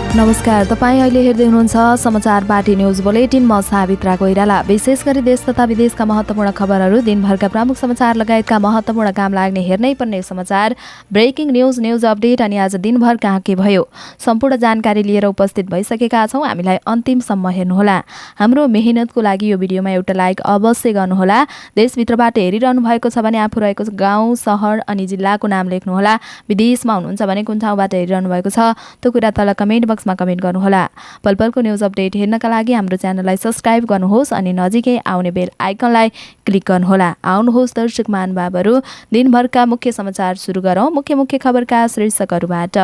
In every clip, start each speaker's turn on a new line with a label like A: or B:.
A: नमस्कार, तपाईँ अहिले हेर्दै हुनुहुन्छ समाचार पार्टी न्युज बुलेटिन। म सावित्रा कोइराला। विशेष गरी देश तथा विदेशका महत्त्वपूर्ण खबरहरू, दिनभरका प्रमुख समाचार लगायतका महत्त्वपूर्ण काम लाग्ने हेर्नै पर्ने समाचार, ब्रेकिङ न्युज अपडेट अनि आज दिनभर कहाँ के भयो, सम्पूर्ण जानकारी लिएर उपस्थित भइसकेका छौँ। हामीलाई अन्तिमसम्म हेर्नुहोला। हाम्रो मेहनतको लागि यो भिडियोमा एउटा लाइक अवश्य गर्नुहोला। देशभित्रबाट हेरिरहनु भएको छ भने आफू रहेको गाउँ, सहर अनि जिल्लाको नाम लेख्नुहोला। विदेशमा हुनुहुन्छ भने कुन ठाउँबाट हेरिरहनु भएको छ त्यो कुरा तल कमेन्ट बक्समा कमेन्ट गर्नुहोला। पलपलको न्युज अपडेट हेर्नका लागि हाम्रो च्यानललाई सब्स्क्राइब गर्नुहोस् अनि नजिकै आउने बेल आइकनलाई क्लिक गर्नुहोला। आउनुहोस् दर्शक महानुभावहरू, दिनभरका मुख्य समाचार सुरु गरौँ। मुख्य खबरका शीर्षकहरूबाट।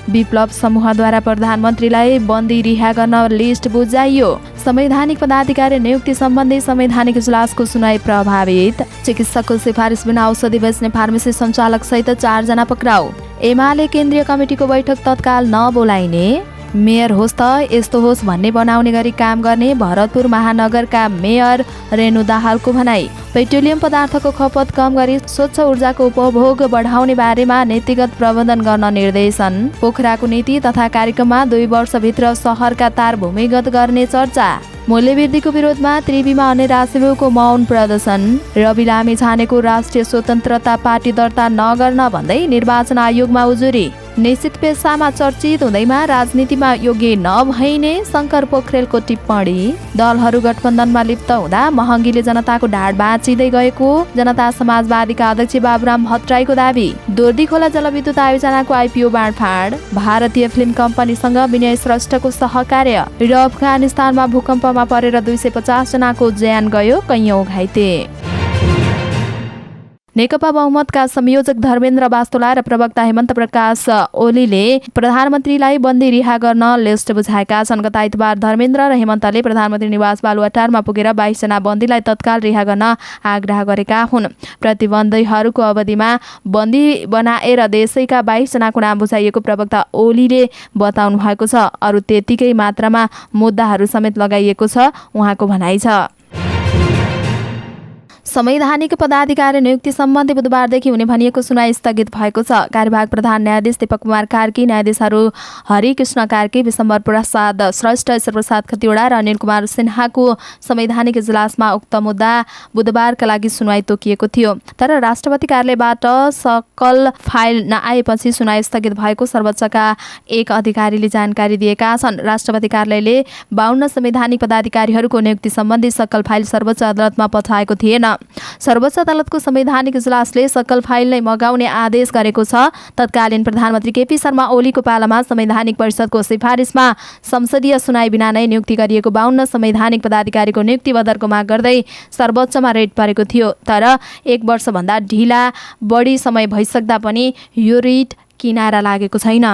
A: विप्लव समूहद्वारा प्रधानमन्त्रीलाई बन्दी रिहा गर्न लिस्ट बुझाइयो। संवैधानिक पदाधिकारी नियुक्ति सम्बन्धी संवैधानिक इजलासको सुनाई प्रभावित। चिकित्सकको सिफारिस बिना औषधि बेच्ने फार्मेसी सञ्चालक सहित 4 जना पक्राउ। एमाले केन्द्रीय कमिटीको बैठक तत्काल नबोलाइने। मेयर होस् त यस्तो होस् भन्ने बनाउने गरी काम गर्ने भरतपुर महानगरका मेयर रेणु दाहालको भनाई। पेट्रोलियम पदार्थको खपत कम गरी स्वच्छ ऊर्जाको उपभोग बढाउने बारेमा नीतिगत प्रबन्धन गर्न निर्देशन। पोखराको नीति तथा कार्यक्रममा 2 वर्षभित्र सहरका तार भूमिगत गर्ने चर्चा। मूल्यवृद्धिको विरोधमा त्रिवीमा अन्य राशिको मौन प्रदर्शन। रवि लामी छानेको राष्ट्रिय स्वतन्त्रता पार्टी दर्ता नगर्न भन्दै निर्वाचन आयोगमा उजुरी। निश्चित पेसामा चर्चित हुँदैमा राजनीतिमा योग्य नभइने शङ्कर पोखरेलको टिप्पणी। दलहरू गठबन्धनमा लिप्त हुँदा महँगीले जनताको ढाड बाँचिँदै गएको जनता समाजवादीका अध्यक्ष बाबुराम भट्टराईको दाबी। दोर्दी खोला जलविद्युत आयोजनाको आइपिओ बाँडफाँड। भारतीय फिल्म कम्पनीसँग विनय श्रेष्ठको सहकार्य र अफगानिस्तानमा भूकम्पमा परेर 250 जनाको ज्यान गयो, कैयौं घाइते। नेकपा बहुमतका संयोजक धर्मेन्द्र बास्तोला र प्रवक्ता हेमन्त प्रकाश ओलीले प्रधानमन्त्रीलाई बन्दी रिहा गर्न लिस्ट बुझाएका छन्। गत आइतबार धर्मेन्द्र र हेमन्तले प्रधानमन्त्री निवास बालुवाटारमा पुगेर 22 जना बन्दीलाई तत्काल रिहा गर्न आग्रह गरेका हुन्। प्रतिबन्धीहरूको अवधिमा बन्दी बनाएर देशैका 22 जनाको नाम बुझाइएको प्रवक्ता ओलीले बताउनु भएको छ। अरू त्यतिकै मात्रामा मुद्दाहरू समेत लगाइएको छ उहाँको भनाइ छ। संवैधानिक पदाधिकारी नियुक्ति सम्बन्धी बुधबारदेखि हुने भनिएको सुनाई स्थगित भएको छ। कार्यवाहक प्रधान न्यायाधीश दीपक कुमार कार्की, न्यायाधीशहरू हरिकृष्ण कार्की, विशम्बर प्रसाद श्रेष्ठ, ईश्वर प्रसाद खतिवडा र अनिल कुमार सिन्हाको संवैधानिक इजलासमा उक्त मुद्दा बुधबारका लागि सुनाई तोकिएको थियो। तर राष्ट्रपति कार्यालयबाट सकल फाइल नआएपछि सुनाई स्थगित भएको सर्वोच्चका एक अधिकारीले जानकारी दिएका छन्। राष्ट्रपति कार्यालयले 52 संवैधानिक पदाधिकारीहरूको नियुक्ति सम्बन्धी सकल फाइल सर्वोच्च अदालतमा पठाएको थिएन। सर्वोच्च अदालतको संवैधानिक इजलासले सकल फाइल नै मगाउने आदेश गरेको छ। तत्कालीन प्रधानमन्त्री केपी शर्मा ओलीको पालामा संवैधानिक परिषदको सिफारिसमा संसदीय सुनाई बिना नै नियुक्ति गरिएको 52 संवैधानिक पदाधिकारीको नियुक्ति बदरको माग गर्दै सर्वोच्चमा रेड परेको थियो। तर 1 वर्षभन्दा ढिला बढी समय भइसक्दा पनि यो रिट किनारा लागेको छैन।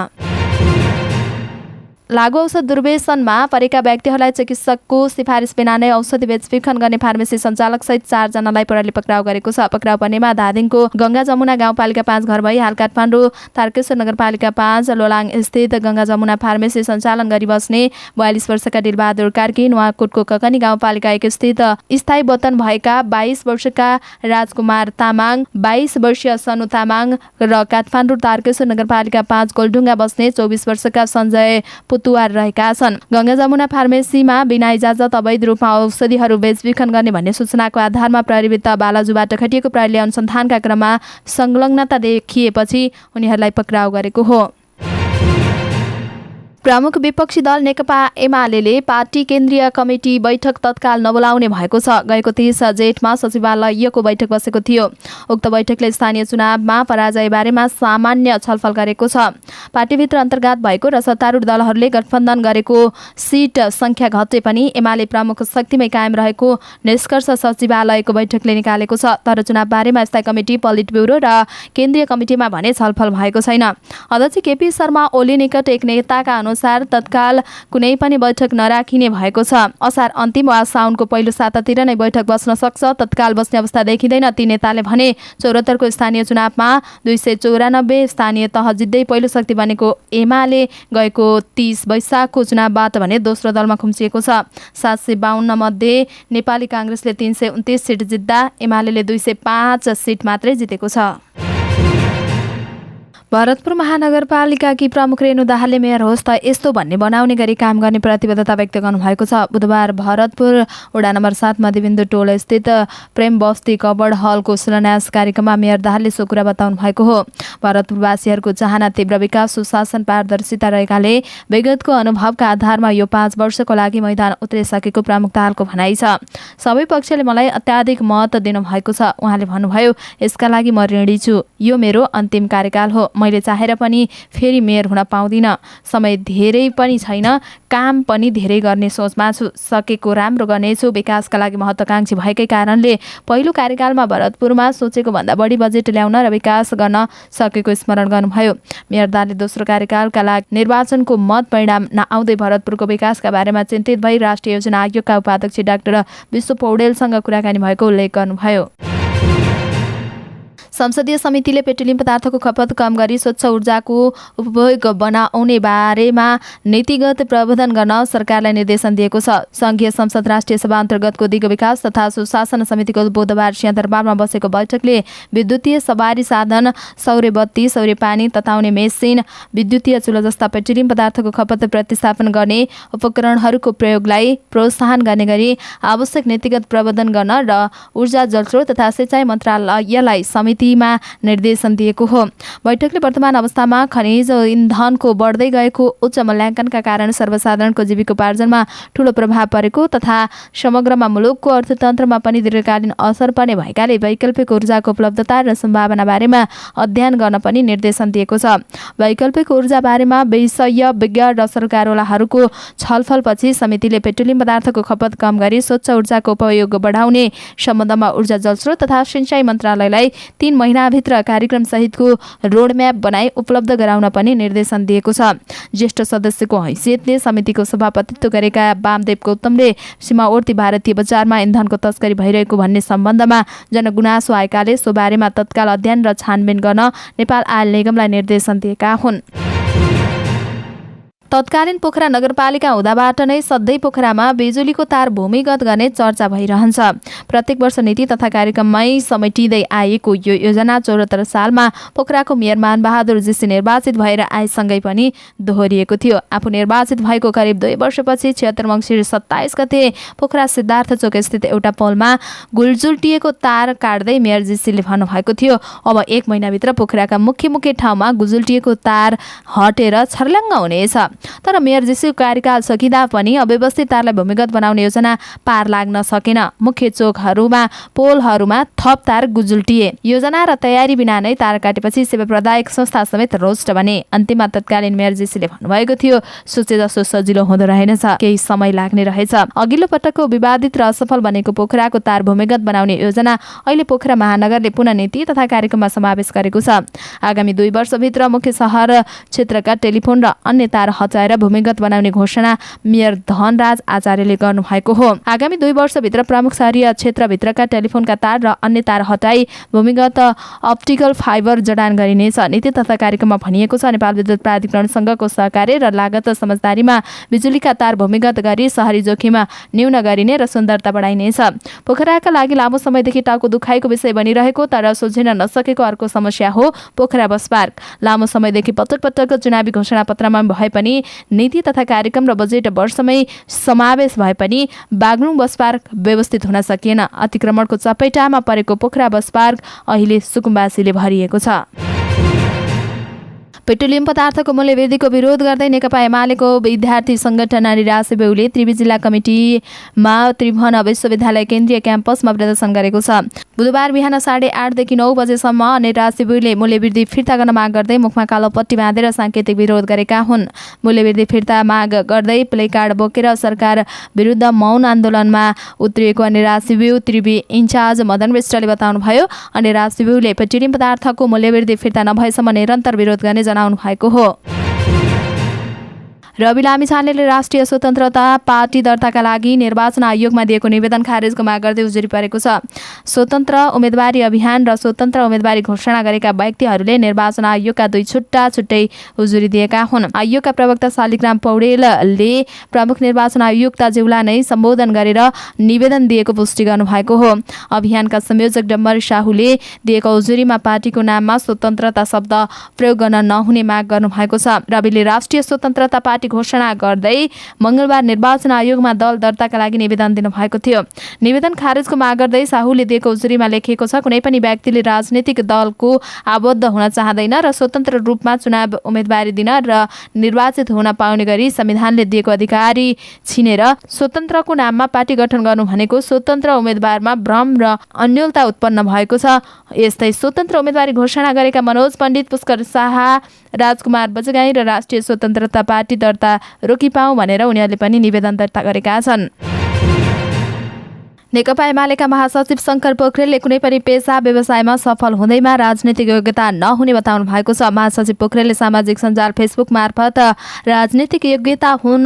A: लागु औषध दुर्व्यसनमा परेका व्यक्तिहरूलाई चिकित्सकको सिफारिस बिना नै औषधि बेचबिखन गर्ने फार्मेसी सञ्चालक सहित 4 जनालाई प्रहरीले पक्राउ गरेको छ। पक्राउ पर्नेमा धादिङको गंगा जमुना गाउँपालिका 5 घर भई हाल काठमाडौँ तारकेश्वर नगरपालिका 5 लोलाङ स्थित गंगा जमुना फार्मेसी सञ्चालन गरी बस्ने 42 वर्षका दिलबहादुर कार्की, नुवाकोटको ककनी गाउँपालिका 1 स्थित स्थायी वतन भएका 22 वर्षका राजकुमार तामाङ, 22 वर्षीय सनु तामाङ र काठमाडौँ तारकेश्वर नगरपालिका 5 गोलढुङ्गा बस्ने 24 वर्षका सञ्जय तुवार रहेका छन्। गंगा जमुना फार्मेसीमा बिना इजाजत अवैध रूपमा औषधिहरू बेचबिखन गर्ने भन्ने सूचनाको आधारमा प्रहरीवित्त बालाजुबाट खटिएको प्रहरीले अनुसन्धानका क्रममा संलग्नता देखिएपछि उनीहरूलाई पक्राउ गरेको हो। प्रमुख विपक्षी दल नेकपा एमाले पार्टी केन्द्रीय कमिटी बैठक तत्काल नबोलाउने भएको छ। गएको 30 जेठमा सचिवालयको बैठक बसेको थियो। उक्त बैठकले स्थानीय चुनावमा पराजय बारेमा सामान्य छलफल गरेको छ। पार्टीभित्र अन्तर्घात भएको र सत्तारूढ दलहरूले गठबन्धन गरेको सिट संख्या घटे पनि एमाले प्रमुख शक्तिमै कायम रहेको निष्कर्ष सचिवालयको बैठकले निकालेको छ। तर चुनाव बारेमा स्थायी कमिटी, पोलिट ब्युरो र केन्द्रीय कमिटीमा भने छलफल भएको छैन। अध्यक्ष केपी शर्मा ओली निकट एक नेताका अनुसार तत्काल कुनै पनि बैठक नराखिने भएको छ। असार अन्तिम वा साउनको पहिलो सातातिर नै बैठक बस्न सक्छ। तत्काल बस्ने अवस्था देखिँदैन। ती नेताले भने 74 को स्थानीय चुनावमा 294 स्थानीय तह जित्दै पहिलो शक्ति बनेको एमाले गएको 30 वैशाखको चुनावबाट भने दोस्रो दलमा खुम्चिएको छ। 752 मध्ये नेपाली कांग्रेसले 329 सिट जित्दा एमाले 205 सिट मात्रै जितेको छ। भरतपुर महानगरपालिकाकी प्रमुख रेणु दाहालले मेयर होस् त यस्तो भन्ने बनाउने गरी काम गर्ने प्रतिबद्धता व्यक्त गर्नुभएको छ। बुधबार भरतपुर वडा नम्बर 7 मध्यबिन्दु टोल स्थित प्रेम बस्ती कबड हलको शिलान्यास कार्यक्रममा मेयर दाहालले सो कुरा बताउनु भएको हो। भरतपुरवासीहरूको चाहना तीव्र विकास, सुशासन, पारदर्शिता रहेकाले विगतको अनुभवका आधारमा यो 5 वर्षको लागि मैदान उत्रिसकेको प्रमुख दाहालको भनाइ छ। सबै पक्षले मलाई अत्याधिक मत दिनुभएको छ। उहाँले भन्नुभयो, यसका लागि म ऋणी छु। यो मेरो अन्तिम कार्यकाल हो। मैले चाहेर पनि फेरि मेयर हुन पाउँदिन। समय धेरै पनि छैन, काम पनि धेरै गर्ने सोचमा छु। सकेको राम्रो गर्नेछु। विकासका लागि महत्त्वाकांक्षी भएकै कारणले पहिलो कार्यकालमा भरतपुरमा सोचेको भन्दा बढी बजेट ल्याउन र विकास गर्न सकेको स्मरण गर्नुभयो। मेयर दाहालले दोस्रो कार्यकालका लागि निर्वाचनको मत परिणाम नआउँदै भरतपुरको विकासका बारेमा चिन्तित भई राष्ट्रिय योजना आयोगका उपाध्यक्ष डाक्टर विश्व पौडेलसँग कुराकानी भएको उल्लेख गर्नुभयो। संसदीय समितिले पेट्रोलियम पदार्थको खपत कम गरी स्वच्छ ऊर्जाको उपभोग बनाउने बारेमा नीतिगत प्रावधान गर्न सरकारलाई निर्देशन दिएको छ। संघीय संसद राष्ट्रिय सभा अन्तर्गतको दिगो विकास तथा सुशासन समितिको बुधबार सिंहदरबारमा बसेको बैठकले विद्युतीय सवारी साधन, सौर्य बत्ती, सौर्य पानी तताउने मेसिन, विद्युतीय चुलो जस्ता पेट्रोलियम पदार्थको खपत प्रतिस्थापन गर्ने उपकरणहरूको प्रयोगलाई प्रोत्साहन गर्ने गरी आवश्यक नीतिगत प्रावधान गर्न र ऊर्जा, जलस्रोत तथा सिँचाइ मन्त्रालयलाई समिति निर्देशन दिएको हो। बैठकले वर्तमान अवस्थामा खनिज इन्धनको बढ्दै गएको उच्च मूल्याङ्कनका कारण सर्वसाधारणको जीविकोपार्जनमा ठूलो प्रभाव परेको तथा समग्रमा मुलुकको अर्थतन्त्रमा पनि दीर्घकालीन असर पर्ने भएकाले वैकल्पिक ऊर्जाको उपलब्धता र सम्भावना बारेमा अध्ययन गर्न पनि निर्देशन दिएको छ। वैकल्पिक ऊर्जा बारेमा विशेषज्ञ र सरकारवालाहरूको छलफलपछि समितिले पेट्रोलियम पदार्थको खपत कम गरी स्वच्छ ऊर्जाको उपयोग बढाउने सम्बन्धमा ऊर्जा, जलस्रोत तथा सिँचाइ मन्त्रालयलाई 3 महिनाभित्र कार्यक्रम सहितको रोडम्याप बनाई उपलब्ध गराउन पनि निर्देशन दिएको छ। ज्येष्ठ सदस्यको हैसियतले समितिको सभापतित्व गरेका वामदेव गौतमले सीमावर्ती भारतीय बजारमा इन्धनको तस्करी भइरहेको भन्ने सम्बन्धमा जनगुनासो आएकाले सो बारेमा तत्काल अध्ययन र छानबिन गर्न नेपाल आयल निगमलाई निर्देशन दिएका हुन्। तत्कालीन पोखरा नगरपालिका हुँदाबाट नै सधैँ पोखरामा बिजुलीको तार भूमिगत गर्ने चर्चा भइरहन्छ। प्रत्येक वर्ष नीति तथा कार्यक्रममै समेटिँदै आएको यो योजना 74 सालमा पोखराको मेयर मानबहादुर जीसी निर्वाचित भएर आएसँगै पनि दोहोरिएको थियो। आफू निर्वाचित भएको करिब 2 वर्षपछि 76 मङ्सिर 27 गते पोखरा सिद्धार्थ चोक स्थित एउटा पोलमा गुल्जुल्टिएको तार काट्दै मेयर जीसीले भन्नुभएको थियो, अब 1 महिनाभित्र पोखराका मुख्य ठाउँमा गुल्जुल्टिएको तार हटेर छर्लङ्ग हुनेछ। तर मेयर जीसीको कार्यकाल सकिँदा पनि अव्यवस्थित तारलाई भूमिगत बनाउने योजना पार लाग्न सकेन। मुख्य चोकहरूमा, पोलहरूमा थप तार गुजुल्टिए। योजना र तयारी बिना नै तार काटेपछि सेवा प्रदायक संस्था समेत रोस्ट बने। अन्तिममा तत्कालीन मेयर जीसीले भन्नुभएको थियो, सोचे जसो सजिलो हुँदो रहेनछ, केही समय लाग्ने रहेछ। अघिल्लो पटकको विवादित र असफल बनेको पोखराको तार भूमिगत बनाउने योजना अहिले पोखरा महानगरले पुनः नीति तथा कार्यक्रममा समावेश गरेको छ। आगामी 2 वर्षभित्र मुख्य सहर क्षेत्रका टेलिफोन र अन्य तार हटाएर भूमिगत बनाउने घोषणा मेयर धनराज आचार्यले गर्नुभएको हो। आगामी 2 वर्षभित्र प्रमुख सहरीय क्षेत्रभित्रका टेलिफोनका तार र अन्य तार हटाई भूमिगत अप्टिकल फाइबर जडान गरिनेछ। नीति तथा कार्यक्रममा भनिएको छ, नेपाल विद्युत प्राधिकरणसँगको सहकार्य र लागत समझदारीमा बिजुलीका तार भूमिगत गरी सहरी जोखिम न्यून गरिने र सुन्दरता बढाइनेछ। पोखराका लागि लामो समयदेखि टाउको दुखाइको विषय बनिरहेको तर सुल्झिन नसकेको अर्को समस्या हो पोखरा बस पार्क। लामो समयदेखि पटक पटक चुनावी घोषणा पत्रमा भए पनि नीति तथा कार्यक्रम र बजेट वर्षमै समावेश भए पनि बागलुङ बस पार्क व्यवस्थित हुन सकिएन। अतिक्रमणको चपेटामा परेको पोखरा बस पार्क अहिले सुकुम्बासीले भरिएको छ। पेट्रोलियम पदार्थको मूल्य वृद्धिको विरोध गर्दै नेकपा एमालेको विद्यार्थी संगठन निराश्री बेहुले त्रिवी जिल्ला कमिटीमा त्रिभुवन विश्वविद्यालय केन्द्रीय क्याम्पसमा प्रदर्शन गरेको छ। बुधबार बिहान 8:30 देखि 9 बजेसम्म निराश्री बेहुले मूल्य वृद्धि फिर्ता गर्न माग गर्दै मुखमा कालो पट्टी बाँधेर सांकेतिक विरोध गरेका हुन्। मूल्य वृद्धि फिर्ता माग गर्दै प्लेकार्ड बोकेर सरकार विरुद्ध मौन आन्दोलनमा उत्रिएको निराश्री बेहु त्रिवी इन्चार्ज मदन विष्टले बताउनुभयो। निराश्री बेहुले पेट्रोलियम पदार्थको मूल्य वृद्धि फिर्ता नभएसम्म निरन्तर विरोध गर्ने जनाउनु भएको हो। रवि लामिछानेले राष्ट्रिय स्वतन्त्रता पार्टी दर्ताका लागि निर्वाचन आयोगमा दिएको निवेदन खारेजको माग गर्दै उजुरी परेको छ। स्वतन्त्र उम्मेदवारी अभियान र स्वतन्त्र उम्मेदवारी घोषणा गरेका व्यक्तिहरूले निर्वाचन आयोगका दुई छुट्टै उजुरी दिएका हुन्। आयोगका प्रवक्ता शालिग्राम पौडेलले प्रमुख निर्वाचन आयुक्तज्यूलाई नै सम्बोधन गरेर निवेदन दिएको पुष्टि गर्नुभएको हो। अभियानका संयोजक डम्बर साहुले दिएको उजुरीमा पार्टीको नाममा स्वतन्त्रता शब्द प्रयोग गर्न नहुने माग गर्नुभएको छ। रविले राष्ट्रिय स्वतन्त्रता पार्टी घोषणा गर्दै मंगलबार निर्वाचन आयोगमा दल दर्ताका लागि निवेदन दिनुभएको थियो। निवेदन खारेजको माग गर्दै साहुले दिएको उजुरीमा लेखिएको छ, कुनै पनि व्यक्तिले राजनीतिक दलको आबद्ध हुन चाहँदैन र स्वतन्त्र रूपमा चुनाव उम्मेदवारी दिन र निर्वाचित हुन पाउने गरी संविधानले दिएको अधिकारी छिनेर स्वतन्त्रको नाममा पार्टी गठन गर्नु भनेको स्वतन्त्र उम्मेदवारमा भ्रम र अन्योलता उत्पन्न भएको छ। यस्तै स्वतन्त्र उम्मेदवारी घोषणा गरेका मनोज पण्डित, पुष्कर शाह, राजकुमार बजगाई र राष्ट्रिय स्वतन्त्रता पार्टी दर्ता रोकिपाऊ भनेर उनीहरूले पनि निवेदन दर्ता गरेका छन्। नेकपा एमालेका महासचिव शङ्कर पोखरेलले कुनै पनि पेसा व्यवसायमा सफल हुँदैमा राजनीतिक योग्यता नहुने बताउनु भएको छ। महासचिव पोखरेलले सामाजिक सञ्जाल फेसबुक मार्फत राजनीतिक योग्यता हुन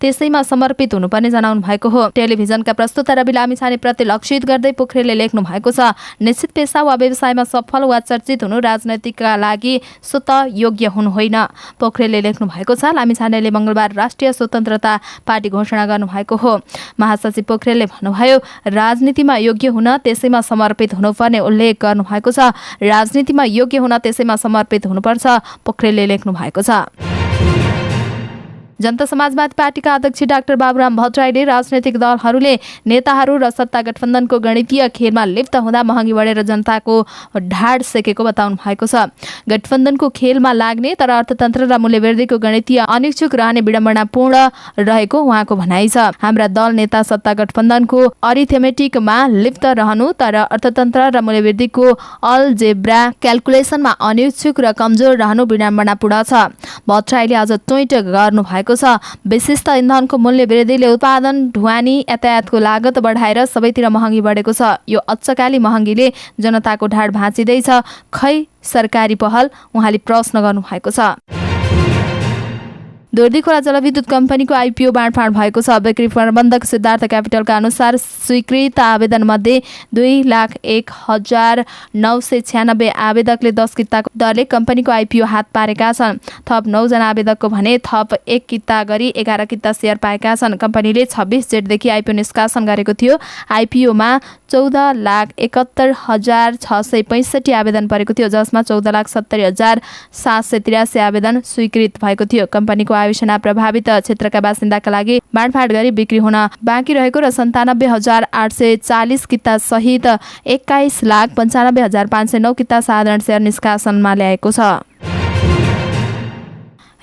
A: त्यसैमा समर्पित हुनुपर्ने जनाउनु भएको हो। टेलिभिजनका प्रस्तुता रवि लामिछानेप्रति लक्षित गर्दै पोखरेलले लेख्नु भएको छ, निश्चित पेसा वा व्यवसायमा सफल वा चर्चित हुनु राजनीतिका लागि स्वतः योग्य हुनु होइन। पोखरेलले लेख्नु भएको छ। लामिछानेले मंगलबार राष्ट्रिय स्वतन्त्रता पार्टी घोषणा गर्नुभएको हो। महासचिव पोखरेलले भन्नुभयो, राजनीतिमा योग्य हुन त्यसैमा समर्पित हुनुपर्ने उल्लेख गर्नुभएको छ। राजनीतिमा योग्य हुन त्यसैमा समर्पित हुनुपर्छ, पोखरेलले लेख्नु भएको छ। जनता समाजवादी पार्टीका अध्यक्ष डाक्टर बाबुराम भट्टराईले राजनैतिक दलहरूले नेताहरू र सत्ता गठबन्धनको गणितीय खेलमा लिप्त हुँदा महँगी बढेर जनताको ढाड सेकेको बताउनु भएको छ। गठबन्धनको खेलमा लाग्ने तर अर्थतन्त्र र मूल्यवृद्धिको गणितीय अनिच्छुक रहने विडम्बनापूर्ण रहेको उहाँको भनाइ छ। हाम्रा दल नेता सत्ता गठबन्धनको अरिथमेटिकमा लिप्त रहनु तर अर्थतन्त्र र मूल्यवृद्धिको अलजेब्रा क्याल्कुलेसनमा अनिच्छुक र कमजोर रहनु विडम्बनापूर्ण छ। भट्टराईले आज ट्विट गर्नु भएको छ। विशिष्ट इन्धनको मूल्य वृद्धिले उत्पादन, ढुवानी, यातायातको लागत बढाएर सबैतिर महँगी बढेको छ। यो अच्चकाली महँगीले जनताको ढाड भाँचिँदैछ, खै सरकारी पहल, उहाँले प्रश्न गर्नुभएको छ। दोर्दी-खोला जलविद्युत कम्पनीको आइपिओ बाँडफाँड भएको छ। बिक्री प्रबन्धक सिद्धार्थ क्यापिटलका अनुसार स्वीकृत आवेदन मध्ये 2,01,996 आवेदकले 10 किताको दरले कम्पनीको आइपिओ हात पारेका छन्। थप 9 जना आवेदकको भने थप 1 किता गरी 11 किता शेयर पाएका छन्। कम्पनीले 26 जेठदेखि आइपिओ निष्कासन गरेको थियो। आइपिओमा 14,71,665 आवेदन परेको थियो, जसमा 14,70,783 आवेदन स्वीकृत भएको थियो। कम्पनीको आयोजना प्रभावित क्षेत्रका बासिन्दाका लागि बाँडफाँड गरी बिक्री हुन बाँकी रहेको र 97,840 किता सहित 21,95,509 किता साधारण शेयर निष्कासनमा ल्याएको छ।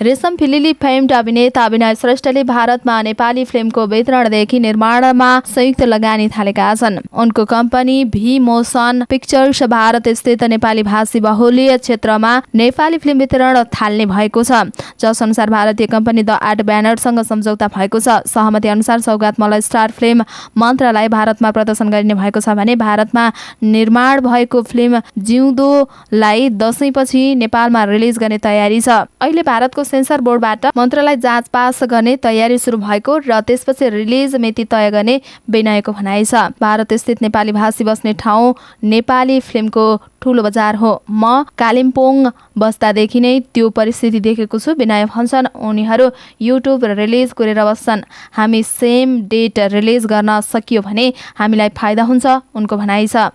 A: रेशम फिलिली फेम्ड अभिनेता अभिनय श्रेष्ठले भारतमा नेपाली फिल्मको वितरणदेखि निर्माणमा संयुक्त लगानी थालेका छन्। उनको कम्पनी भी मोसन पिक्चर्स भारत स्थित नेपाली भाषी बहुल्य क्षेत्रमा नेपाली फिल्म वितरण थाल्ने भएको छ, जस अनुसार भारतीय कम्पनी द आर्ट ब्यानरसँग सम्झौता भएको छ। सहमति अनुसार सौगात मल्ल स्टार फिल्म मन्त्रालय भारतमा प्रदर्शन गरिने भएको छ भने भारतमा निर्माण भएको फिल्म जिउँदोलाई दशैंपछि नेपालमा रिलिज गर्ने तयारी छ। अहिले भारतको सेन्सर बोर्डबाट मन्त्रालय जाँच पास गर्ने तयारी सुरु भएको र त्यसपछि रिलिज मिति तय गर्ने विनयको भनाइ छ। भारत स्थित नेपाली भाषी बस्ने ठाउँ नेपाली फिल्मको ठुलो बजार हो। म कालिम्पोङ बस्दादेखि नै त्यो परिस्थिति देखेको छु, विनय भन्छन्। उनीहरू युट्युब रिलिज गरेर बस्छन्। हामी सेम डेट रिलिज गर्न सकियो भने हामीलाई फाइदा हुन्छ, उनको भनाइ छ।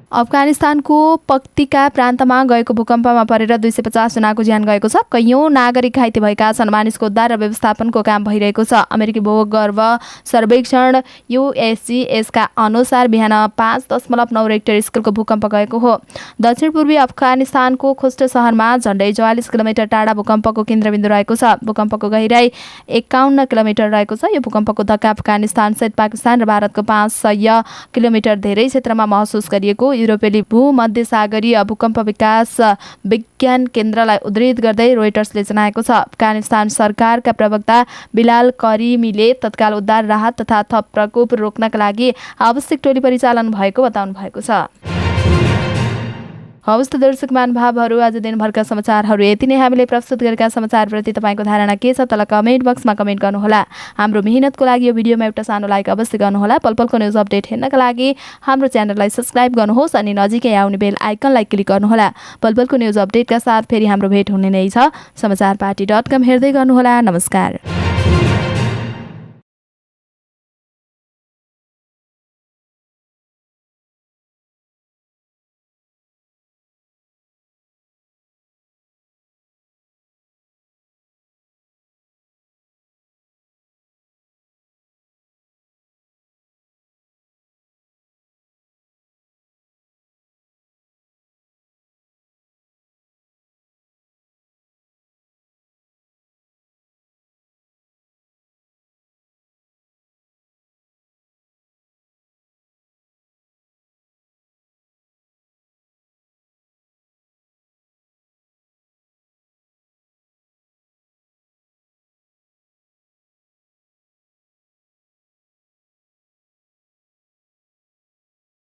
A: अफगानिस्तानको पक्तिका प्रान्तमा गएको भूकम्पमा परेर 250 जनाको ज्यान गएको छ। कैयौं नागरिक घाइते भएका छन्। मानिसको उद्धार र व्यवस्थापनको काम भइरहेको छ। अमेरिकी भूगर्भ सर्वेक्षण USGSका अनुसार बिहान 5.9 रेक्टर स्केलको भूकम्प गएको हो। दक्षिण पूर्वी अफगानिस्तानको खुस्ट सहरमा झन्डै 44 किलोमिटर टाढा भूकम्पको केन्द्रबिन्दु रहेको छ। भूकम्पको गहिराई 51 किलोमिटर रहेको छ। यो भूकम्पको धक्का अफगानिस्तान सहित पाकिस्तान र भारतको 500 किलोमिटर धेरै क्षेत्रमा महसुस गरिएको युरोपेली भूमध्यसागरीय भूकम्प विकास विज्ञान केन्द्रलाई उद्धृत गर्दै रोइटर्सले जनाएको छ। अफगानिस्तान सरकारका प्रवक्ता बिलाल करिमीले तत्काल उद्धार, राहत तथा थप प्रकोप रोक्नका लागि आवश्यक टोली परिचालन भएको बताउनु भएको छ। हवस् त दर्शक महानुभावहरू, आज दिनभरका समाचारहरू यति नै। हामीले प्रस्तुत गरेका समाचारप्रति तपाईँको धारणा के छ तल कमेन्ट बक्समा कमेन्ट गर्नुहोला। हाम्रो मेहनतको लागि यो भिडियोमा एउटा सानो लाइक अवश्य गर्नुहोला। पलपलको न्युज अपडेट हेर्नका लागि हाम्रो च्यानललाई सब्स्क्राइब गर्नुहोस् अनि नजिकै आउने बेल आइकनलाई क्लिक गर्नुहोला। पलपलको न्युज अपडेटका साथ फेरि हाम्रो भेट हुने नै छ। समाचारपाटी.com हेर्दै गर्नुहोला। नमस्कार।